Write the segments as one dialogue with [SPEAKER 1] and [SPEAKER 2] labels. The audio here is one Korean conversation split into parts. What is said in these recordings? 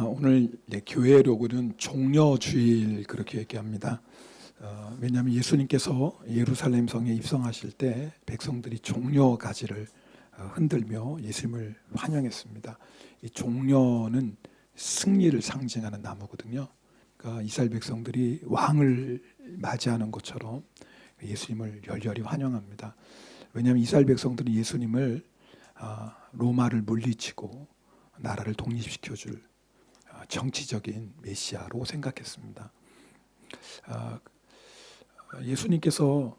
[SPEAKER 1] 오늘 교회로는 종려주일 그렇게 얘기합니다. 왜냐하면 예수님께서 예루살렘 성에 입성하실 때 백성들이 종려 가지를 흔들며 예수님을 환영했습니다. 이 종려는 승리를 상징하는 나무거든요. 그러니까 이스라엘 백성들이 왕을 맞이하는 것처럼 예수님을 열렬히 환영합니다. 왜냐하면 이스라엘 백성들은 예수님을 로마를 물리치고 나라를 독립시켜줄 정치적인 메시아로 생각했습니다. 예수님께서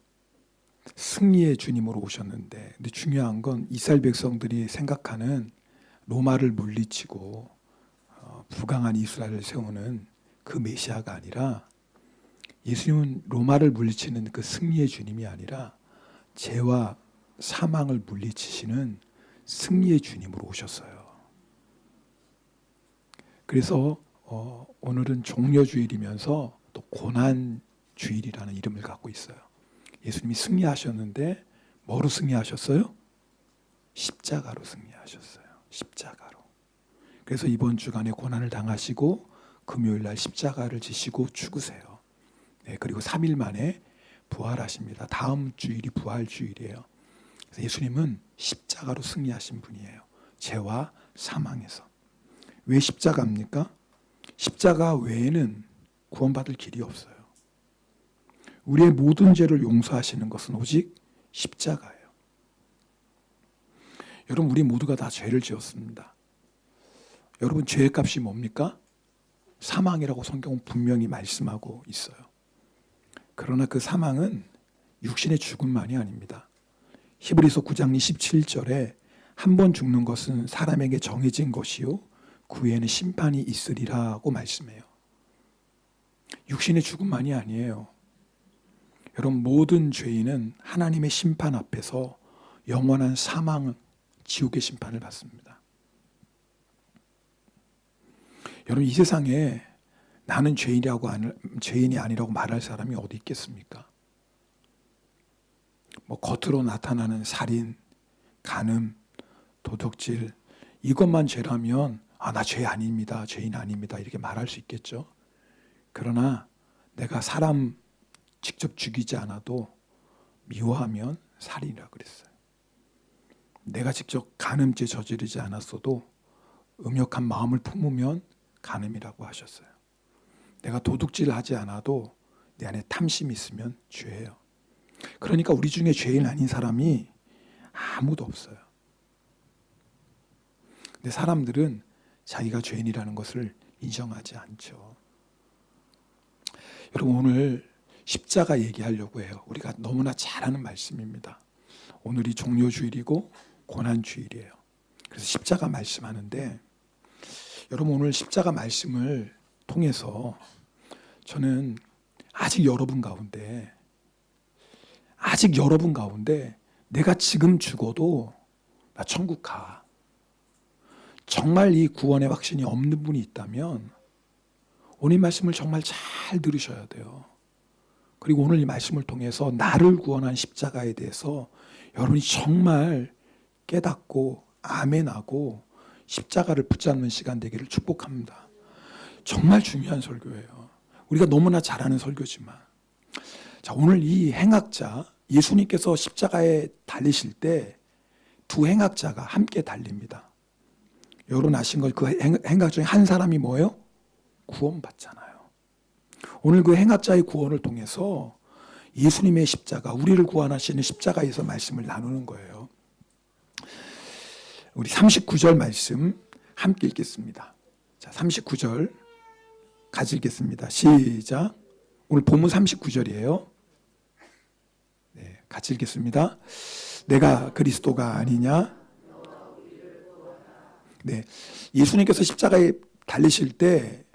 [SPEAKER 1] 승리의 주님으로 오셨는데, 근데 중요한 건 이스라엘 백성들이 생각하는 로마를 물리치고 부강한 이스라엘을 세우는 그 메시아가 아니라, 예수님은 로마를 물리치는 그 승리의 주님이 아니라 죄와 사망을 물리치시는 승리의 주님으로 오셨어요. 그래서 오늘은 종려주일이면서 또 고난주일이라는 이름을 갖고 있어요. 예수님이 승리하셨는데 뭐로 승리하셨어요? 십자가로 승리하셨어요. 십자가로. 그래서 이번 주간에 고난을 당하시고 금요일날 십자가를 지시고 죽으세요. 네, 그리고 3일 만에 부활하십니다. 다음 주일이 부활주일이에요. 그래서 예수님은 십자가로 승리하신 분이에요. 죄와 사망에서. 왜 십자가입니까? 십자가 외에는 구원받을 길이 없어요. 우리의 모든 죄를 용서하시는 것은 오직 십자가예요. 여러분, 우리 모두가 다 죄를 지었습니다. 여러분, 죄의 값이 뭡니까? 사망이라고 성경은 분명히 말씀하고 있어요. 그러나 그 사망은 육신의 죽음만이 아닙니다. 히브리서 9장 27절에 한 번 죽는 것은 사람에게 정해진 것이요 그 후에는 심판이 있으리라고 말씀해요. 육신의 죽음만이 아니에요. 여러분, 모든 죄인은 하나님의 심판 앞에서 영원한 사망, 지옥의 심판을 받습니다. 여러분, 이 세상에 나는 죄인이 아니라고 말할 사람이 어디 있겠습니까? 겉으로 나타나는 살인, 간음, 도둑질, 이것만 죄라면 나 죄 아닙니다, 죄인 아닙니다 이렇게 말할 수 있겠죠. 그러나 내가 사람 직접 죽이지 않아도 미워하면 살인이라고 그랬어요. 내가 직접 간음죄 저지르지 않았어도 음욕한 마음을 품으면 간음이라고 하셨어요. 내가 도둑질을 하지 않아도 내 안에 탐심이 있으면 죄예요. 그러니까 우리 중에 죄인 아닌 사람이 아무도 없어요. 근데 사람들은 자기가 죄인이라는 것을 인정하지 않죠. 여러분, 오늘 십자가 얘기하려고 해요. 우리가 너무나 잘 아는 말씀입니다. 오늘이 종려주일이고 고난주일이에요. 그래서 십자가 말씀하는데, 여러분, 오늘 십자가 말씀을 통해서 저는 아직 여러분 가운데 내가 지금 죽어도 나 천국 가, 정말 이 구원의 확신이 없는 분이 있다면 오늘 이 말씀을 정말 잘 들으셔야 돼요. 그리고 오늘 이 말씀을 통해서 나를 구원한 십자가에 대해서 여러분이 정말 깨닫고 아멘하고 십자가를 붙잡는 시간 되기를 축복합니다. 정말 중요한 설교예요. 우리가 너무나 잘 아는 설교지만, 자, 오늘 이 행악자, 예수님께서 십자가에 달리실 때 두 행악자가 함께 달립니다. 여러분 아신 것, 그 행악 중에 한 사람이 뭐예요? 구원받잖아요. 오늘 그 행악자의 구원을 통해서 예수님의 십자가, 우리를 구원하시는 십자가에서 말씀을 나누는 거예요. 우리 39절 말씀 함께 읽겠습니다. 자, 39절 같이 읽겠습니다. 시작. 오늘 본문 39절이에요. 네, 같이 읽겠습니다. 내가 그리스도가 아니냐? 네, 예수님께서 십자가에 달리실 때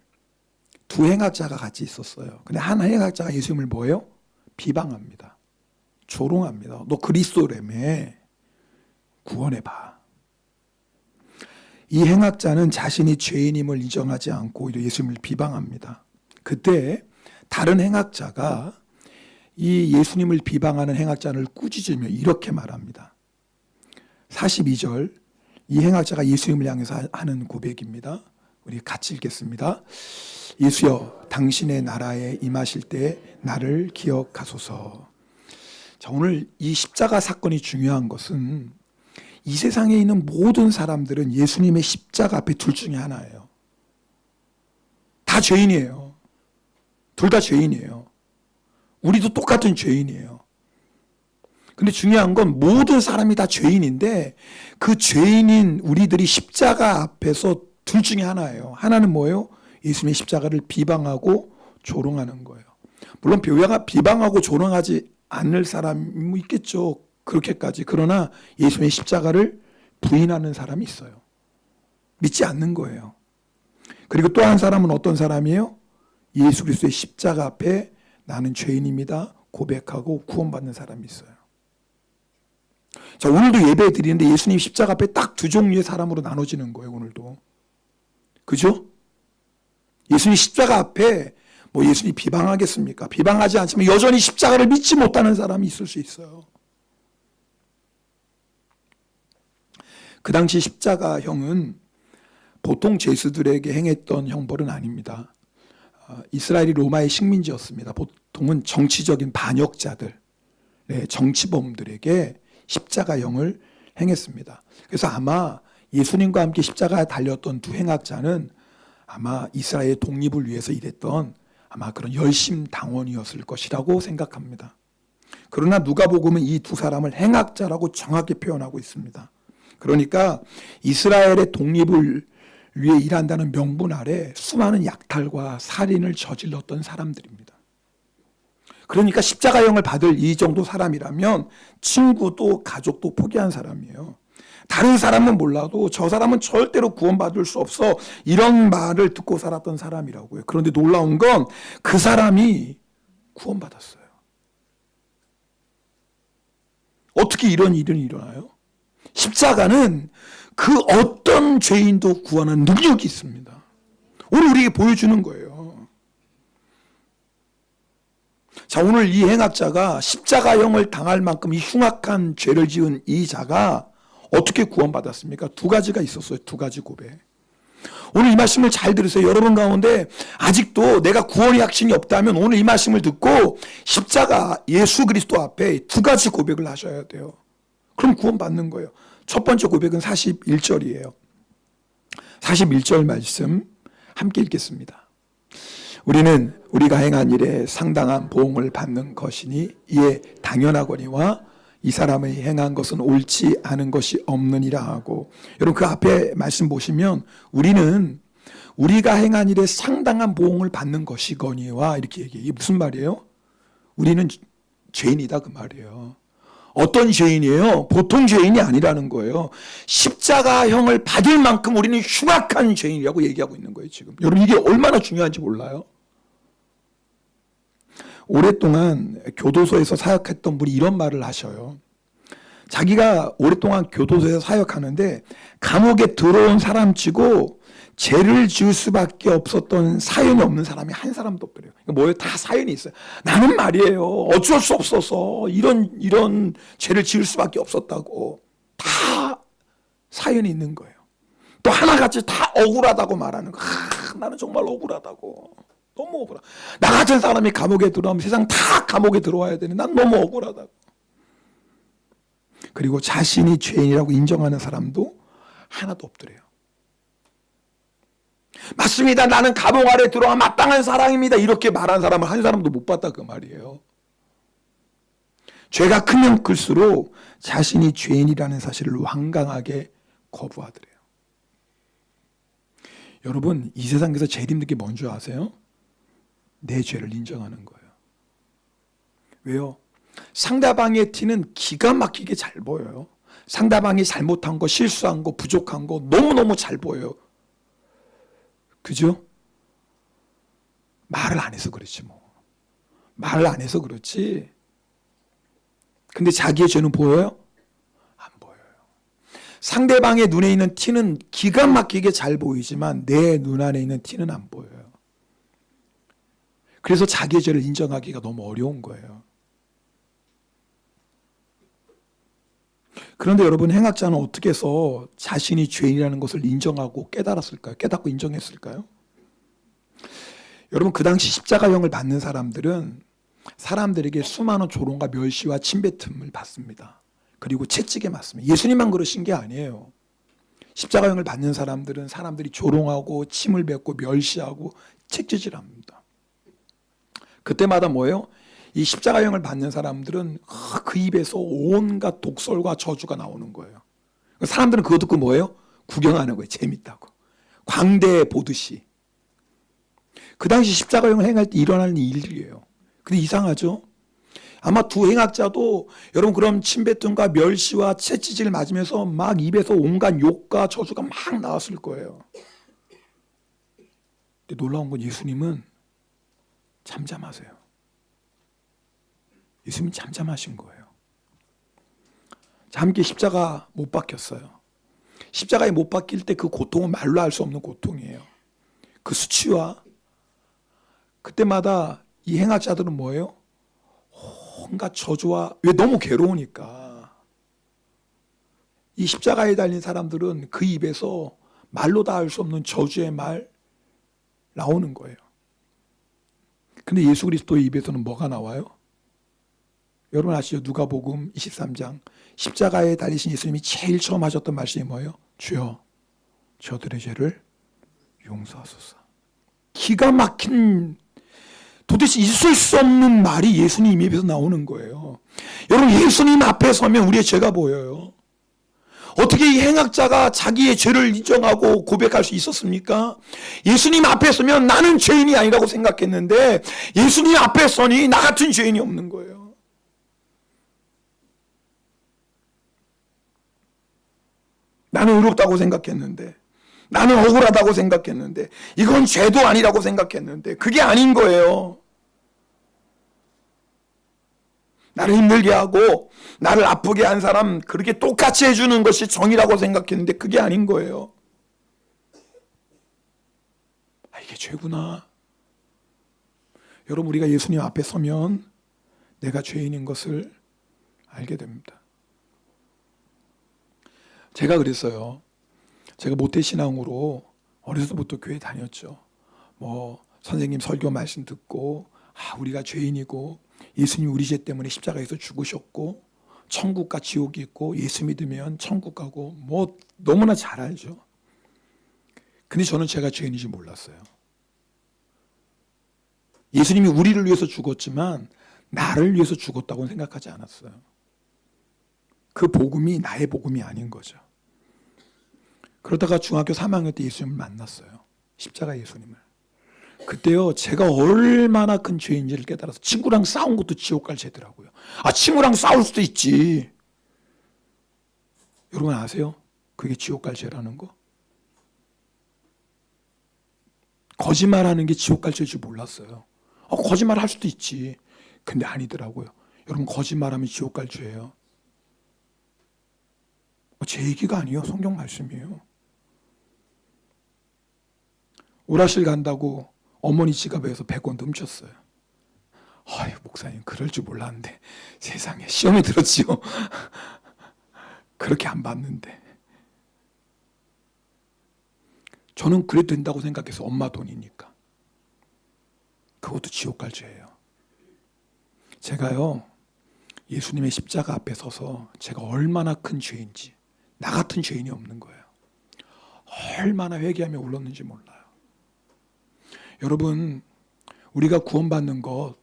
[SPEAKER 1] 두 행악자가 같이 있었어요. 근데 한 행악자가 예수님을 뭐예요? 비방합니다. 조롱합니다. 너 그리스도라며, 구원해봐. 이 행악자는 자신이 죄인임을 인정하지 않고 오히려 예수님을 비방합니다. 그때 다른 행악자가 이 예수님을 비방하는 행악자를 꾸짖으며 이렇게 말합니다. 42절, 이 행악자가 예수님을 향해서 하는 고백입니다. 우리 같이 읽겠습니다. 예수여, 당신의 나라에 임하실 때 나를 기억하소서. 자, 오늘 이 십자가 사건이 중요한 것은 이 세상에 있는 모든 사람들은 예수님의 십자가 앞에 둘 중에 하나예요. 다 죄인이에요. 둘 다 죄인이에요. 우리도 똑같은 죄인이에요. 근데 중요한 건 모든 사람이 다 죄인인데 그 죄인인 우리들이 십자가 앞에서 둘 중에 하나예요. 하나는 뭐예요? 예수님의 십자가를 비방하고 조롱하는 거예요. 물론 비방하고 조롱하지 않을 사람이 있겠죠. 그렇게까지. 그러나 예수님의 십자가를 부인하는 사람이 있어요. 믿지 않는 거예요. 그리고 또 한 사람은 어떤 사람이에요? 예수 그리스도의 십자가 앞에 나는 죄인입니다 고백하고 구원받는 사람이 있어요. 자, 오늘도 예배 드리는데 예수님 십자가 앞에 딱 두 종류의 사람으로 나눠지는 거예요. 오늘도. 그죠? 예수님 십자가 앞에 뭐 예수님 비방하겠습니까? 비방하지 않지만 여전히 십자가를 믿지 못하는 사람이 있을 수 있어요. 그 당시 십자가형은 보통 죄수들에게 행했던 형벌은 아닙니다. 이스라엘이 로마의 식민지였습니다. 보통은 정치적인 반역자들, 정치범들에게 십자가형을 행했습니다. 그래서 아마 예수님과 함께 십자가에 달렸던 두 행악자는 아마 이스라엘의 독립을 위해서 일했던 아마 그런 열심 당원이었을 것이라고 생각합니다. 그러나 누가복음은 이 두 사람을 행악자라고 정확히 표현하고 있습니다. 그러니까 이스라엘의 독립을 위해 일한다는 명분 아래 수많은 약탈과 살인을 저질렀던 사람들입니다. 그러니까 십자가형을 받을 이 정도 사람이라면 친구도 가족도 포기한 사람이에요. 다른 사람은 몰라도 저 사람은 절대로 구원받을 수 없어, 이런 말을 듣고 살았던 사람이라고요. 그런데 놀라운 건 그 사람이 구원받았어요. 어떻게 이런 일이 일어나요? 십자가는 그 어떤 죄인도 구원하는 능력이 있습니다. 오늘 우리에게 보여주는 거예요. 자, 오늘 이 행악자가 십자가형을 당할 만큼 이 흉악한 죄를 지은 이 자가 어떻게 구원받았습니까? 두 가지가 있었어요. 두 가지 고백. 오늘 이 말씀을 잘 들으세요. 여러분 가운데 아직도 내가 구원의 확신이 없다면 오늘 이 말씀을 듣고 십자가 예수 그리스도 앞에 두 가지 고백을 하셔야 돼요. 그럼 구원받는 거예요. 첫 번째 고백은 41절이에요. 41절 말씀 함께 읽겠습니다. 우리는 우리가 행한 일에 상당한 보응을 받는 것이니 이에 당연하거니와 이 사람의 행한 것은 옳지 않은 것이 없느니라 하고, 여러분 그 앞에 말씀 보시면 우리는 우리가 행한 일에 상당한 보응을 받는 것이거니와 이렇게 얘기해요. 이게 무슨 말이에요? 우리는 죄인이다 그 말이에요. 어떤 죄인이에요? 보통 죄인이 아니라는 거예요. 십자가형을 받을 만큼 우리는 흉악한 죄인이라고 얘기하고 있는 거예요 지금. 여러분 이게 얼마나 중요한지 몰라요? 오랫동안 교도소에서 사역했던 분이 이런 말을 하셔요. 자기가 오랫동안 교도소에서 사역하는데 감옥에 들어온 사람치고 죄를 지을 수밖에 없었던 사연이 없는 사람이 한 사람도 없더래요. 뭐예요? 다 사연이 있어요. 나는 말이에요, 어쩔 수 없어서 이런 죄를 지을 수밖에 없었다고 다 사연이 있는 거예요. 또 하나같이 다 억울하다고 말하는 거. 나는 정말 억울하다고. 너무 억울하다. 나 같은 사람이 감옥에 들어오면 세상 다 감옥에 들어와야 되는데 난 너무 억울하다고. 그리고 자신이 죄인이라고 인정하는 사람도 하나도 없더래요. 맞습니다. 나는 감옥 안에 들어와 마땅한 사람입니다. 이렇게 말한 사람을 한 사람도 못 봤다 그 말이에요. 죄가 크면 클수록 자신이 죄인이라는 사실을 완강하게 거부하더래요. 여러분 이 세상에서 제일 힘든 게 뭔지 아세요? 내 죄를 인정하는 거예요. 왜요? 상대방의 티는 기가 막히게 잘 보여요. 상대방이 잘못한 거, 실수한 거, 부족한 거 너무너무 잘 보여요. 그죠? 말을 안 해서 그렇지 뭐. 말을 안 해서 그렇지. 근데 자기의 죄는 보여요? 안 보여요. 상대방의 눈에 있는 티는 기가 막히게 잘 보이지만 내 눈 안에 있는 티는 안 보여요. 그래서 자기의 죄를 인정하기가 너무 어려운 거예요. 그런데 여러분, 행악자는 어떻게 해서 자신이 죄인이라는 것을 인정하고 깨달았을까요? 깨닫고 인정했을까요? 여러분, 그 당시 십자가형을 받는 사람들은 사람들에게 수많은 조롱과 멸시와 침뱉음을 받습니다. 그리고 채찍에 맞습니다. 예수님만 그러신 게 아니에요. 십자가형을 받는 사람들은 사람들이 조롱하고 침을 뱉고 멸시하고 책짓질합니다. 그때마다 뭐예요? 이 십자가형을 받는 사람들은 그 입에서 온갖 독설과 저주가 나오는 거예요. 사람들은 그거 듣고 뭐예요? 구경하는 거예요. 재밌다고. 광대 보듯이. 그 당시 십자가형을 행할 때 일어나는 일이에요. 근데 이상하죠? 아마 두 행악자도 여러분 그럼 침뱉음과 멸시와 채찍질을 맞으면서 막 입에서 온갖 욕과 저주가 막 나왔을 거예요. 근데 놀라운 건 예수님은 잠잠하세요. 예수님은 잠잠하신 거예요. 자, 함께 십자가 못 박혔어요. 십자가에 못 박힐 때 그 고통은 말로 할 수 없는 고통이에요. 그 수치와 그때마다 이 행악자들은 뭐예요? 온갖 저주와, 왜 너무 괴로우니까. 이 십자가에 달린 사람들은 그 입에서 말로 다 할 수 없는 저주의 말 나오는 거예요. 근데 예수 그리스도의 입에서는 뭐가 나와요? 여러분 아시죠? 누가복음 23장 십자가에 달리신 예수님이 제일 처음 하셨던 말씀이 뭐예요? 주여 저들의 죄를 용서하소서. 기가 막힌, 도대체 있을 수 없는 말이 예수님 입에서 나오는 거예요. 여러분, 예수님 앞에 서면 우리의 죄가 보여요. 어떻게 이 행악자가 자기의 죄를 인정하고 고백할 수 있었습니까? 예수님 앞에 서면 나는 죄인이 아니라고 생각했는데 예수님 앞에 서니 나 같은 죄인이 없는 거예요. 나는 의롭다고 생각했는데, 나는 억울하다고 생각했는데, 이건 죄도 아니라고 생각했는데 그게 아닌 거예요. 나를 힘들게 하고 나를 아프게 한 사람 그렇게 똑같이 해주는 것이 정의라고 생각했는데 그게 아닌 거예요. 아, 이게 죄구나. 여러분, 우리가 예수님 앞에 서면 내가 죄인인 것을 알게 됩니다. 제가 그랬어요. 제가 모태신앙으로 어렸을 때부터 교회 다녔죠. 선생님 설교 말씀 듣고 우리가 죄인이고 예수님이 우리 죄 때문에 십자가에서 죽으셨고 천국과 지옥이 있고 예수 믿으면 천국 가고 너무나 잘 알죠. 근데 저는 제가 죄인인지 몰랐어요. 예수님이 우리를 위해서 죽었지만 나를 위해서 죽었다고는 생각하지 않았어요. 그 복음이 나의 복음이 아닌 거죠. 그러다가 중학교 3학년 때 예수님을 만났어요. 십자가 예수님을. 그때요, 제가 얼마나 큰 죄인지를 깨달아서 친구랑 싸운 것도 지옥 갈 죄더라고요. 친구랑 싸울 수도 있지. 여러분 아세요? 그게 지옥 갈 죄라는 거? 거짓말하는 게 지옥 갈 죄인지 몰랐어요. 거짓말 할 수도 있지. 근데 아니더라고요. 여러분, 거짓말하면 지옥 갈 죄예요. 제 얘기가 아니에요. 성경 말씀이에요. 오락실 간다고 어머니 지갑에서 100원 훔쳤어요. 목사님 그럴 줄 몰랐는데 세상에 시험에 들었지요. 그렇게 안 받는데. 저는 그래도 된다고 생각해서 엄마 돈이니까. 그것도 지옥 갈 죄예요. 제가요, 예수님의 십자가 앞에 서서 제가 얼마나 큰 죄인지, 나 같은 죄인이 없는 거예요. 얼마나 회개하며 울었는지 몰라요. 여러분, 우리가 구원받는 것,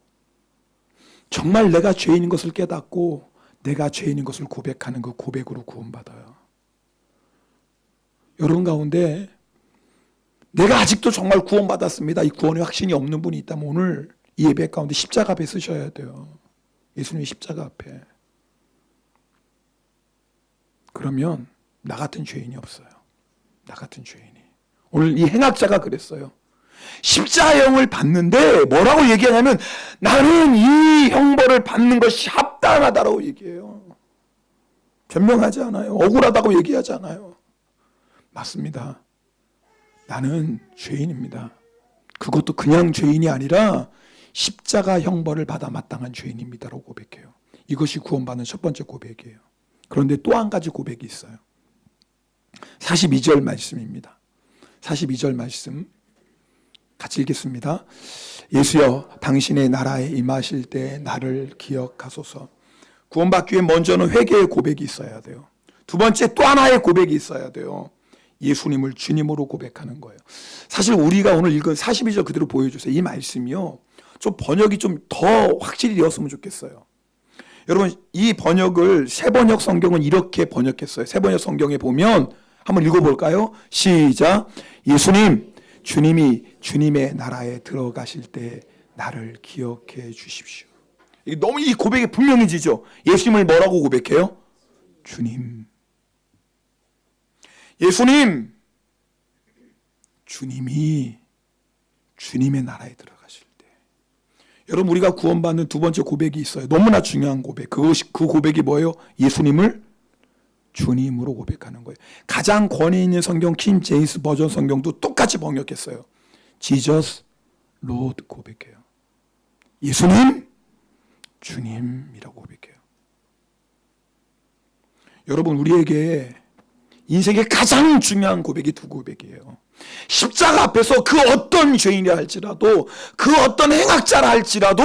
[SPEAKER 1] 정말 내가 죄인인 것을 깨닫고 내가 죄인인 것을 고백하는 그 고백으로 구원받아요. 여러분 가운데 내가 아직도 정말 구원받았습니다, 이 구원의 확신이 없는 분이 있다면 오늘 이 예배 가운데 십자가 앞에 서셔야 돼요. 예수님의 십자가 앞에. 그러면 나 같은 죄인이 없어요. 나 같은 죄인이. 오늘 이 행악자가 그랬어요. 십자형을 받는데 뭐라고 얘기하냐면 나는 이 형벌을 받는 것이 합당하다라고 얘기해요. 변명하지 않아요. 억울하다고 얘기하지 않아요. 맞습니다. 나는 죄인입니다. 그것도 그냥 죄인이 아니라 십자가 형벌을 받아 마땅한 죄인입니다라고 고백해요. 이것이 구원받는 첫 번째 고백이에요. 그런데 또 한 가지 고백이 있어요. 42절 말씀입니다. 42절 말씀 같이 읽겠습니다. 예수여, 당신의 나라에 임하실 때 나를 기억하소서. 구원받기 위해 먼저는 회개의 고백이 있어야 돼요. 두 번째 또 하나의 고백이 있어야 돼요. 예수님을 주님으로 고백하는 거예요. 사실 우리가 오늘 읽은 42절 그대로 보여주세요. 이 말씀이요, 좀 번역이 좀 더 확실히 되었으면 좋겠어요. 여러분, 이 번역을 새번역 성경은 이렇게 번역했어요. 새번역 성경에 보면 한번 읽어볼까요? 시작. 예수님, 주님이 주님의 나라에 들어가실 때 나를 기억해 주십시오. 너무 이 고백이 분명해지죠. 예수님을 뭐라고 고백해요? 주님. 예수님, 주님이 주님의 나라에 들어가실 때. 여러분, 우리가 구원받는 두 번째 고백이 있어요. 너무나 중요한 고백. 그 고백이 뭐예요? 예수님을 주님으로 고백하는 거예요. 가장 권위 있는 성경 킹 제임스 버전 성경도 똑같이 번역했어요. Jesus Lord 고백해요. 예수님, 주님이라고 고백해요. 여러분, 우리에게 인생의 가장 중요한 고백이 두 고백이에요. 십자가 앞에서 그 어떤 죄인이라 할지라도, 그 어떤 행악자라 할지라도,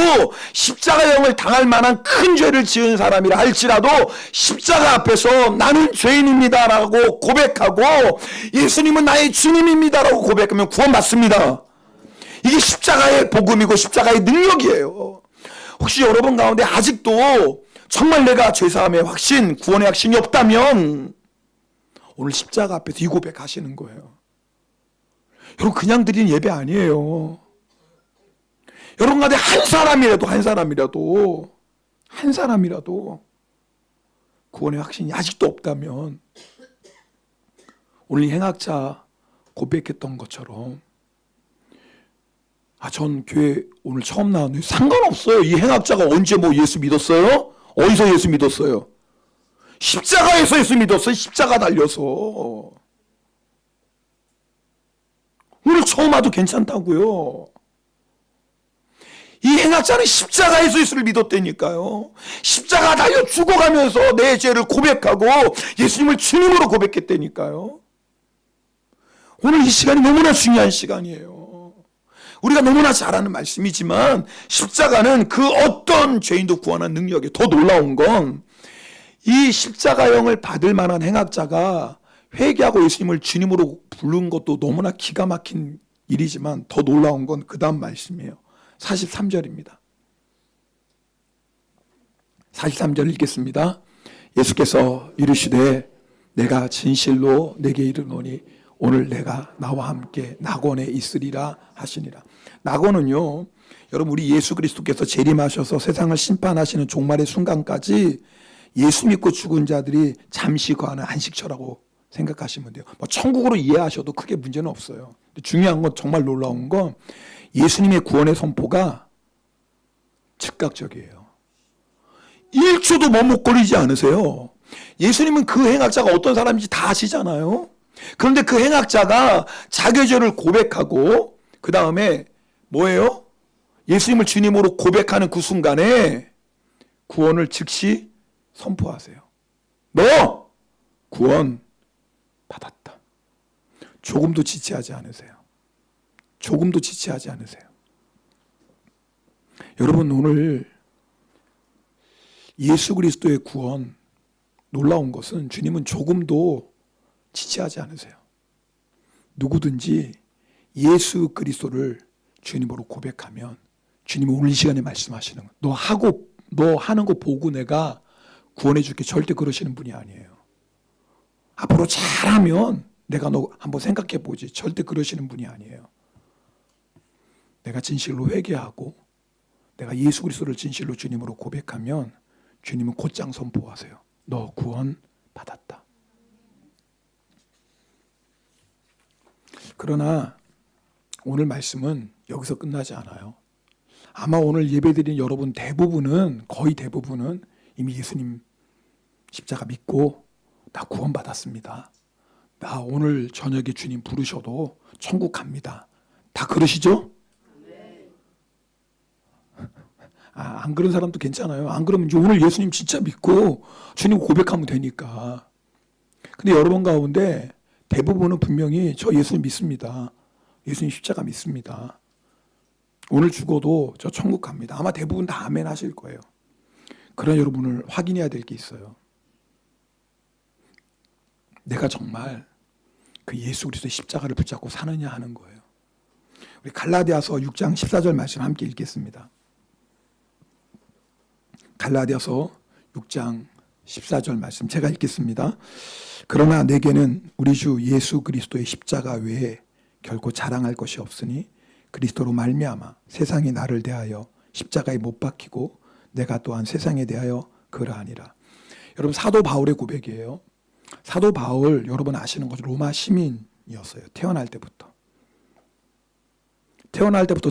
[SPEAKER 1] 십자가형을 당할 만한 큰 죄를 지은 사람이라 할지라도 십자가 앞에서 나는 죄인입니다 라고 고백하고 예수님은 나의 주님입니다 라고 고백하면 구원받습니다. 이게 십자가의 복음이고 십자가의 능력이에요. 혹시 여러분 가운데 아직도 정말 내가 죄사함의 확신, 구원의 확신이 없다면 오늘 십자가 앞에서 이 고백하시는 거예요. 여러분, 그냥 드리는 예배 아니에요. 여러분 가운데 한 사람이라도 구원의 확신이 아직도 없다면 오늘 이 행악자 고백했던 것처럼, 전 교회 오늘 처음 나왔는데 상관없어요. 이 행악자가 언제 예수 믿었어요? 어디서 예수 믿었어요? 십자가에서 예수 믿었어요. 십자가 달려서. 오늘 처음 와도 괜찮다고요. 이 행악자는 십자가에서 예수를 믿었다니까요. 십자가 달려 죽어가면서 내 죄를 고백하고 예수님을 주님으로 고백했다니까요. 오늘 이 시간이 너무나 중요한 시간이에요. 우리가 너무나 잘 아는 말씀이지만 십자가는 그 어떤 죄인도 구원하는 능력이, 더 놀라운 건 이 십자가형을 받을 만한 행악자가 회개하고 예수님을 주님으로 부른 것도 너무나 기가 막힌 일이지만 더 놀라운 건 그 다음 말씀이에요. 43절입니다. 43절 읽겠습니다. 예수께서 이르시되 내가 진실로 내게 이르노니 오늘 내가 나와 함께 낙원에 있으리라 하시니라. 낙원은요, 여러분, 우리 예수 그리스도께서 재림하셔서 세상을 심판하시는 종말의 순간까지 예수 믿고 죽은 자들이 잠시 거하는 안식처라고 생각하시면 돼요. 천국으로 이해하셔도 크게 문제는 없어요. 중요한 건, 정말 놀라운 건 예수님의 구원의 선포가 즉각적이에요. 1초도 머뭇거리지 않으세요. 예수님은 그 행악자가 어떤 사람인지 다 아시잖아요. 그런데 그 행악자가 자기 죄를 고백하고 그 다음에 뭐예요? 예수님을 주님으로 고백하는 그 순간에 구원을 즉시 선포하세요. 너 구원 받았다. 조금도 지체하지 않으세요. 조금도 지체하지 않으세요. 여러분, 오늘 예수 그리스도의 구원, 놀라운 것은 주님은 조금도 지체하지 않으세요. 누구든지 예수 그리스도를 주님으로 고백하면 주님이 오늘 이 시간에 말씀하시는 거예요. 너 하는 거 보고 내가 구원해 줄게, 절대 그러시는 분이 아니에요. 앞으로 잘하면 내가 너 한번 생각해 보지, 절대 그러시는 분이 아니에요. 내가 진실로 회개하고 내가 예수 그리스도를 진실로 주님으로 고백하면 주님은 곧장 선포하세요. 너 구원 받았다. 그러나 오늘 말씀은 여기서 끝나지 않아요. 아마 오늘 예배드린 여러분 대부분은, 거의 대부분은 이미 예수님 십자가 믿고 나 구원 받았습니다. 나 오늘 저녁에 주님 부르셔도 천국 갑니다. 다 그러시죠? 안 안 그런 사람도 괜찮아요. 안 그러면 이제 오늘 예수님 진짜 믿고 주님 고백하면 되니까. 근데 여러분 가운데 대부분은 분명히 저 예수님 믿습니다. 예수님 십자가 믿습니다. 오늘 죽어도 저 천국 갑니다. 아마 대부분 다 아멘 하실 거예요. 그러나 여러분을 확인해야 될 게 있어요. 내가 정말 그 예수 그리스도의 십자가를 붙잡고 사느냐 하는 거예요. 우리 갈라디아서 6장 14절 말씀 함께 읽겠습니다. 갈라디아서 6장 14절 말씀 제가 읽겠습니다. 그러나 내게는 우리 주 예수 그리스도의 십자가 외에 결코 자랑할 것이 없으니 그리스도로 말미암아 세상이 나를 대하여 십자가에 못 박히고 내가 또한 세상에 대하여 그러하니라. 여러분 사도 바울의 고백이에요. 사도 바울 여러분 아시는 거죠. 로마 시민이었어요. 태어날 때부터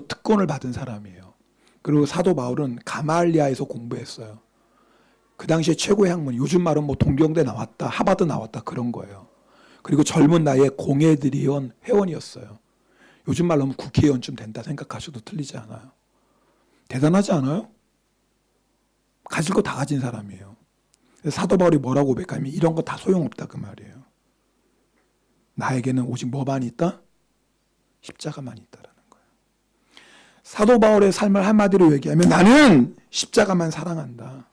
[SPEAKER 1] 특권을 받은 사람이에요. 그리고 사도 바울은 가말리아에서 공부했어요. 그 당시에 최고의 학문, 요즘 말은 뭐 동경대 나왔다, 하버드 나왔다 그런 거예요. 그리고 젊은 나이에 공회들위원 회원이었어요. 요즘 말로 하면 국회의원쯤 된다 생각하셔도 틀리지 않아요. 대단하지 않아요? 가질 거 다 가진 사람이에요. 사도 바울이 뭐라고 고백하면 이런 거 다 소용없다 그 말이에요. 나에게는 오직 뭐만 있다? 십자가만 있다라는 거예요. 사도 바울의 삶을 한마디로 얘기하면 나는 십자가만 사랑한다.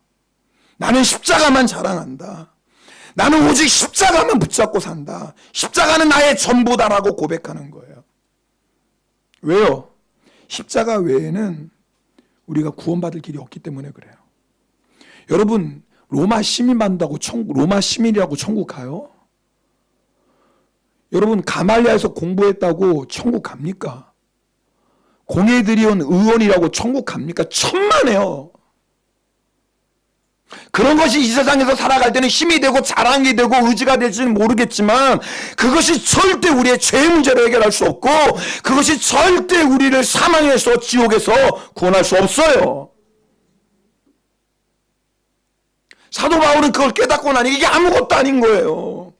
[SPEAKER 1] 나는 십자가만 자랑한다. 나는 오직 십자가만 붙잡고 산다. 십자가는 나의 전부다라고 고백하는 거예요. 왜요? 십자가 외에는 우리가 구원받을 길이 없기 때문에 그래요. 여러분 로마 시민 받는다고 로마 시민이라고 천국 가요? 여러분 가말리아에서 공부했다고 천국 갑니까? 공회들위원 의원이라고 천국 갑니까? 천만에요. 그런 것이 이 세상에서 살아갈 때는 힘이 되고 자랑이 되고 의지가 될지는 모르겠지만 그것이 절대 우리의 죄 문제를 해결할 수 없고 그것이 절대 우리를 사망에서 지옥에서 구원할 수 없어요. 사도 바울은 그걸 깨닫고 나니 이게 아무것도 아닌 거예요.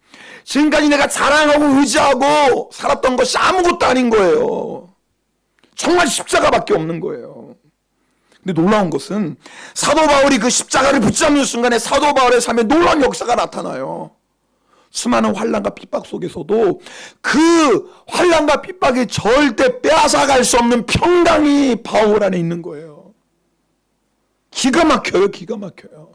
[SPEAKER 1] 지금까지 내가 자랑하고 의지하고 살았던 것이 아무것도 아닌 거예요. 정말 십자가밖에 없는 거예요. 근데 놀라운 것은 사도 바울이 그 십자가를 붙잡는 순간에 사도 바울의 삶에 놀라운 역사가 나타나요. 수많은 환난과 핍박 속에서도 그 환난과 핍박이 절대 빼앗아갈 수 없는 평강이 바울 안에 있는 거예요. 기가 막혀요. 기가 막혀요.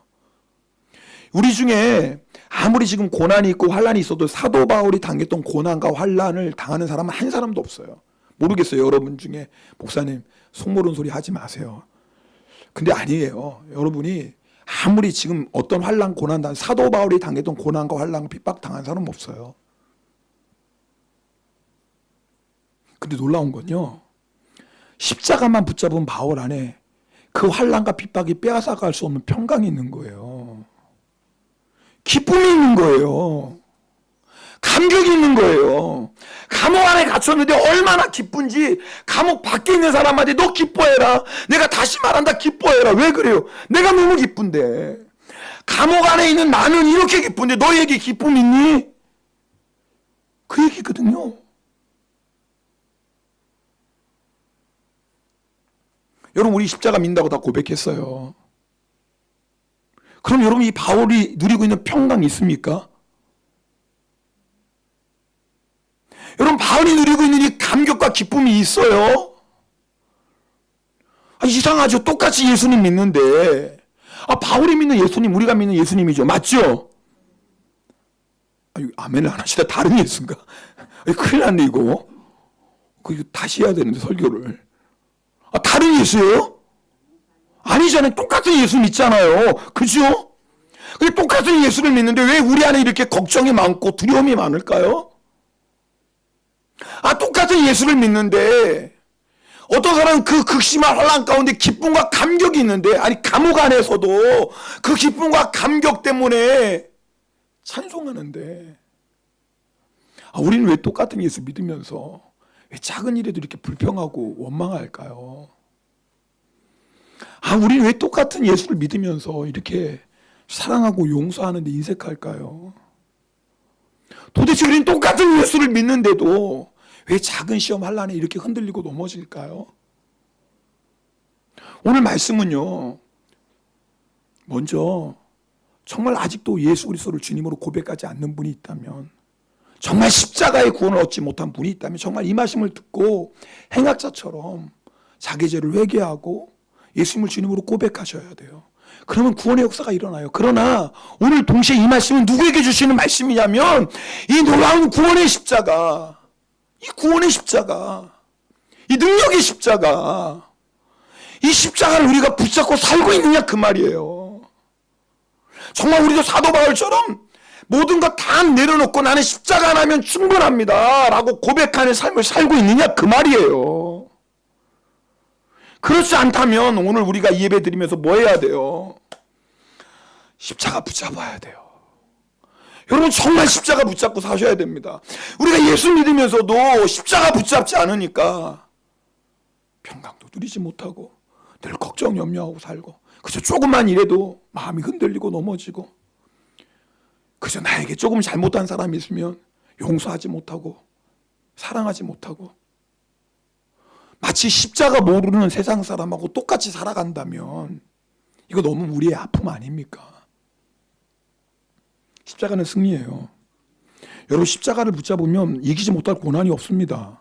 [SPEAKER 1] 우리 중에 아무리 지금 고난이 있고 환난이 있어도 사도 바울이 당했던 고난과 환난을 당하는 사람은 한 사람도 없어요. 모르겠어요. 여러분 중에 목사님 속 모르는 소리 하지 마세요. 근데 아니에요. 여러분이 아무리 지금 어떤 환난 고난 당 사도 바울이 당했던 고난과 환난 핍박 당한 사람은 없어요. 근데 놀라운 건요. 십자가만 붙잡은 바울 안에 그 환난과 핍박이 빼앗아갈 수 없는 평강이 있는 거예요. 기쁨이 있는 거예요. 감격이 있는 거예요. 감옥 안에 갇혔는데 얼마나 기쁜지 감옥 밖에 있는 사람한테 너 기뻐해라. 내가 다시 말한다 기뻐해라. 왜 그래요? 내가 너무 기쁜데. 감옥 안에 있는 나는 이렇게 기쁜데 너에게 기쁨 있니? 그 얘기거든요. 여러분 우리 십자가 믿는다고 다 고백했어요. 그럼 여러분 이 바울이 누리고 있는 평강이 있습니까? 여러분 바울이 누리고 있는 이 감격과 기쁨이 있어요? 이상하죠. 똑같이 예수님 믿는데 바울이 믿는 예수님 우리가 믿는 예수님이죠. 맞죠? 아멘을 안 하시다 다른 예수인가? 큰일 났네 이거. 이거 다시 해야 되는데 설교를. 다른 예수예요? 아니잖아요. 똑같은 예수 믿잖아요. 그죠? 근데 똑같은 예수를 믿는데 왜 우리 안에 이렇게 걱정이 많고 두려움이 많을까요? 똑같은 예수를 믿는데 어떤 사람은 그 극심한 환난 가운데 기쁨과 감격이 있는데 감옥 안에서도 그 기쁨과 감격 때문에 찬송하는데 우리는 왜 똑같은 예수 믿으면서 왜 작은 일에도 이렇게 불평하고 원망할까요? 우리는 왜 똑같은 예수를 믿으면서 이렇게 사랑하고 용서하는 데 인색할까요? 도대체 우리는 똑같은 예수를 믿는데도 왜 작은 시험 환난에 이렇게 흔들리고 넘어질까요? 오늘 말씀은요. 먼저 정말 아직도 예수 그리스도를 주님으로 고백하지 않는 분이 있다면, 정말 십자가의 구원을 얻지 못한 분이 있다면 정말 이 말씀을 듣고 행악자처럼 자기 죄를 회개하고 예수님을 주님으로 고백하셔야 돼요. 그러면 구원의 역사가 일어나요. 그러나 오늘 동시에 이 말씀은 누구에게 주시는 말씀이냐면, 이 놀라운 구원의 십자가, 이 구원의 십자가, 이 능력의 십자가, 이 십자가를 우리가 붙잡고 살고 있느냐 그 말이에요. 정말 우리도 사도 바울처럼 모든 것 다 내려놓고 나는 십자가 하나면 충분합니다 라고 고백하는 삶을 살고 있느냐 그 말이에요. 그렇지 않다면 오늘 우리가 이 예배 드리면서 뭐 해야 돼요? 십자가 붙잡아야 돼요. 여러분 정말 십자가 붙잡고 사셔야 됩니다. 우리가 예수 믿으면서도 십자가 붙잡지 않으니까 평강도 누리지 못하고 늘 걱정 염려하고 살고, 그저 조금만 일해도 마음이 흔들리고 넘어지고, 그저 나에게 조금 잘못한 사람이 있으면 용서하지 못하고 사랑하지 못하고, 마치 십자가 모르는 세상 사람하고 똑같이 살아간다면 이거 너무 우리의 아픔 아닙니까? 십자가는 승리예요. 여러분 십자가를 붙잡으면 이기지 못할 고난이 없습니다.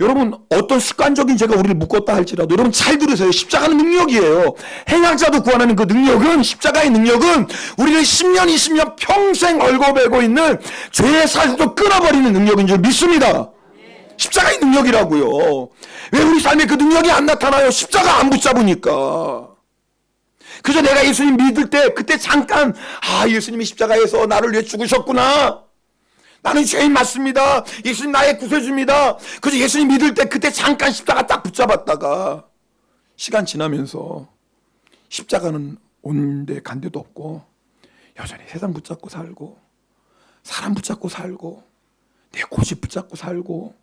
[SPEAKER 1] 여러분 어떤 습관적인 죄가 우리를 묶었다 할지라도 여러분 잘 들으세요. 십자가는 능력이에요. 행악자도 구원하는 그 능력은, 십자가의 능력은 우리를 10년 20년 평생 얽어매고 있는 죄의 사슬도 끊어버리는 능력인 줄 믿습니다. 십자가의 능력이라고요. 왜 우리 삶에 그 능력이 안 나타나요? 십자가 안 붙잡으니까. 그저 내가 예수님 믿을 때 그때 잠깐 예수님이 십자가에서 나를 위해 죽으셨구나, 나는 죄인 맞습니다, 예수님 나의 구세주입니다, 그저 예수님 믿을 때 그때 잠깐 십자가 딱 붙잡았다가 시간 지나면서 십자가는 온데 간 데도 없고 여전히 세상 붙잡고 살고 사람 붙잡고 살고 내 고집 붙잡고 살고,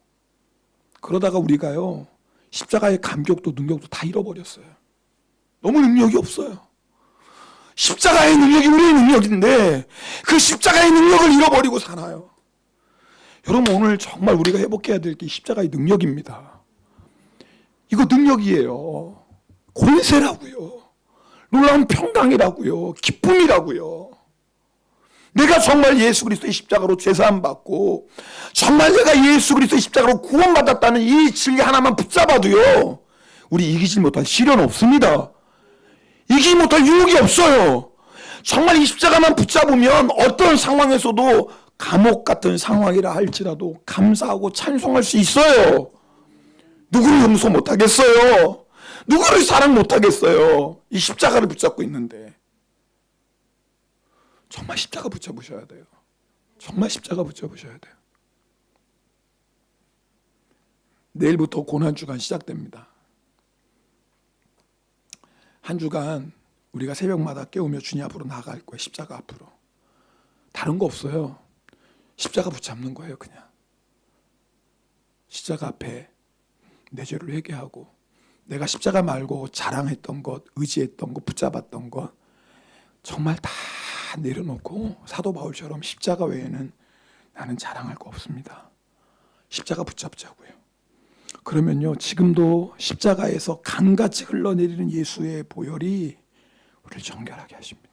[SPEAKER 1] 그러다가 우리가요 십자가의 감격도 능력도 다 잃어버렸어요. 너무 능력이 없어요. 십자가의 능력이 우리의 능력인데 그 십자가의 능력을 잃어버리고 살아요. 여러분 오늘 정말 우리가 회복해야 될 게 십자가의 능력입니다. 이거 능력이에요. 권세라고요. 놀라운 평강이라고요. 기쁨이라고요. 내가 정말 예수 그리스도의 십자가로 죄사함 받고 정말 내가 예수 그리스도의 십자가로 구원받았다는 이 진리 하나만 붙잡아도요 우리 이기지 못할 시련 없습니다. 이기지 못할 유혹이 없어요. 정말 이 십자가만 붙잡으면 어떤 상황에서도 감옥 같은 상황이라 할지라도 감사하고 찬송할 수 있어요. 누구를 용서 못하겠어요? 누구를 사랑 못하겠어요? 이 십자가를 붙잡고 있는데. 정말 십자가 붙잡으셔야 돼요. 정말 십자가 붙잡으셔야 돼요. 내일부터 고난주간 시작됩니다. 한 주간 우리가 새벽마다 깨우며 주님 앞으로 나아갈 거예요. 십자가 앞으로. 다른 거 없어요. 십자가 붙잡는 거예요. 그냥 십자가 앞에 내 죄를 회개하고 내가 십자가 말고 자랑했던 것, 의지했던 것, 붙잡았던 것 정말 다 내려놓고 사도 바울처럼 십자가 외에는 나는 자랑할 거 없습니다. 십자가 붙잡자고요. 그러면요 지금도 십자가에서 강같이 흘러내리는 예수의 보혈이 우리를 정결하게 하십니다.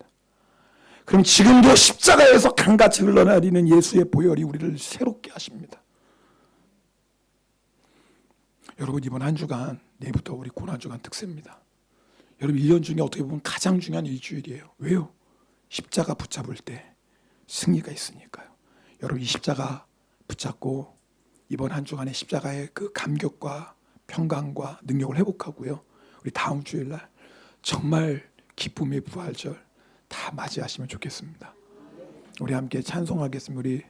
[SPEAKER 1] 그럼 지금도 십자가에서 강같이 흘러내리는 예수의 보혈이 우리를 새롭게 하십니다. 여러분 이번 한 주간, 내일부터 우리 고난주간 특세입니다. 여러분 1년 중에 어떻게 보면 가장 중요한 일주일이에요. 왜요? 십자가 붙잡을 때 승리가 있으니까요. 여러분 이 십자가 붙잡고 이번 한 주간의 십자가의 그 감격과 평강과 능력을 회복하고요. 우리 다음 주일날 정말 기쁨의 부활절 다 맞이하시면 좋겠습니다. 우리 함께 찬송하겠습니다. 우리